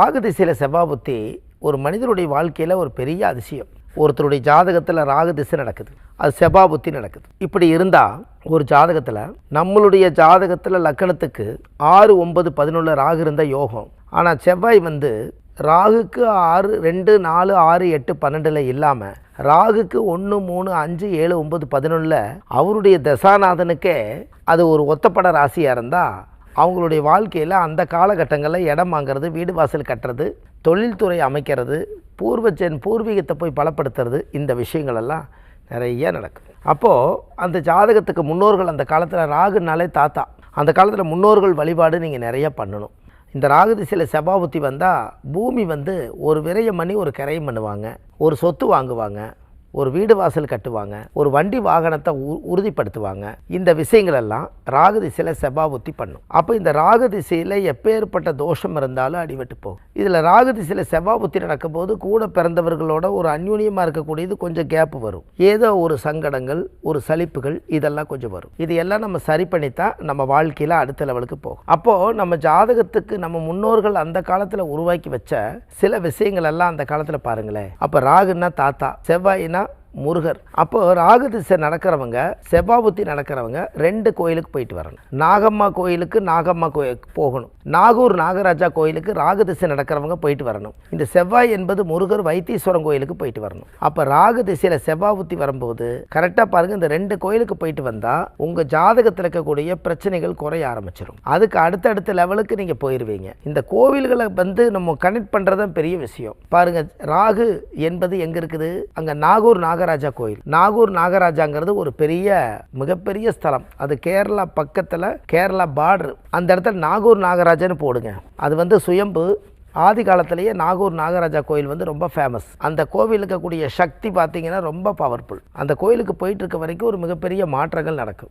ராகு திசையில் செவ்வாய் புத்தி ஒரு மனிதனுடைய வாழ்க்கையில் ஒரு பெரிய அதிசயம். ஒருத்தருடைய ஜாதகத்தில் ராகு திசை நடக்குது, அது செவ்வாய் புத்தி நடக்குது. இப்படி இருந்தால் ஒரு ஜாதகத்தில் நம்மளுடைய ஜாதகத்தில் லக்கணத்துக்கு 6, 9, 11 ராகு இருந்த யோகம். ஆனால் செவ்வாய் ராகுக்கு 6, 2, 4, 6, 8, 12 இல்லாமல் ராகுக்கு 1, 3, 5, 7, 9, 11 அவருடைய தசாநாதனுக்கே அது ஒரு ஒத்தப்பட ராசியாக இருந்தால் அவங்களுடைய வாழ்க்கையில் அந்த காலகட்டங்களில் இடம் வாங்கிறது, வீடு வாசல் கட்டுறது, தொழில்துறை அமைக்கிறது, பூர்வீகத்தை போய் பலப்படுத்துறது, இந்த விஷயங்களெல்லாம் நிறைய நடக்கும். அப்போது அந்த ஜாதகத்துக்கு முன்னோர்கள், அந்த காலத்தில் ராகுனாலே தாத்தா, அந்த காலத்தில் முன்னோர்கள் வழிபாடு நீங்கள் நிறைய பண்ணணும். இந்த ராகு திசையில் செவ்வாய் புத்தி வந்தால் பூமி ஒரு விரயம் பண்ணி ஒரு கிரயம் பண்ணுவாங்க, ஒரு சொத்து வாங்குவாங்க, ஒரு வீடு வாசல் கட்டுவாங்க, ஒரு வண்டி வாகனத்தை உறுதிப்படுத்துவாங்க. இந்த விஷயங்களெல்லாம் ராகு திசையில் செவ்வாய் புத்தி பண்ணும். அப்போ இந்த ராகு திசையில் எப்பேற்பட்ட தோஷம் இருந்தாலும் அடிபட்டு போகும். இதில் ராகு திசையில் செவ்வாய் புத்தி நடக்கும்போது கூட பிறந்தவர்களோட ஒரு அந்யூன்யமாக இருக்கக்கூடியது கொஞ்சம் கேப்பு வரும். ஏதோ ஒரு சங்கடங்கள், ஒரு சலிப்புகள், இதெல்லாம் கொஞ்சம் வரும். இது எல்லாம் நம்ம சரி பண்ணித்தான் நம்ம வாழ்க்கையில் அடுத்த லெவலுக்கு போகும். அப்போது நம்ம ஜாதகத்துக்கு நம்ம முன்னோர்கள் அந்த காலத்தில் உருவாக்கி வச்ச சில விஷயங்கள் எல்லாம் அந்த காலத்தில் பாருங்களேன். அப்போ ராகுன்னா தாத்தா, செவ்வாயினா முருகர். அப்போ ராகு திசை நடக்கிறவங்க, செவ்வாய் புத்தி நடக்கிறவங்க 2 கோயிலுக்கு போயிட்டு வரணும். நாகம்மா கோயிலுக்கு போகணும். நாகூர் நாகராஜா கோயிலுக்கு ராகு திசை நடக்கிறவங்க போயிட்டு வரணும். இந்த செவ்வாய் என்பது முருகர் வைத்தீஸ்வரன் கோயிலுக்கு போயிட்டு வரணும். அப்போ ராகு திசையில் செவ்வாய் புத்தி வரும்போது கரெக்டாக பாருங்கள், இந்த 2 கோயிலுக்கு போயிட்டு வந்தால் உங்கள் ஜாதகத்தில் இருக்கக்கூடிய பிரச்சனைகள் குறைய ஆரம்பிச்சிடும். அதுக்கு அடுத்தடுத்த லெவலுக்கு நீங்கள் போயிடுவீங்க. இந்த கோவில்களை நம்ம கனெக்ட் பண்ணுறதான் பெரிய விஷயம். பாருங்கள், ராகு என்பது எங்கே இருக்குது? அங்கே நாகூர் நாகராஜா கோயில். நாகூர் நாகராஜாங்கிறது ஒரு மிகப்பெரிய ஸ்தலம். அது கேரளா பக்கத்தில், கேரளா பார்டர். அந்த இடத்துல நாகூர் நாகராஜன்னு போடுங்க. அது சுயம்பு. ஆதி காலத்திலேயே நாகூர் நாகராஜா கோயில் ரொம்ப ஃபேமஸ். அந்த கோவில் இருக்கக்கூடிய சக்தி பார்த்தீங்கன்னா ரொம்ப பவர்ஃபுல். அந்த கோயிலுக்கு போயிட்டு இருக்க வரைக்கும் ஒரு மிகப்பெரிய மாற்றங்கள் நடக்கும்.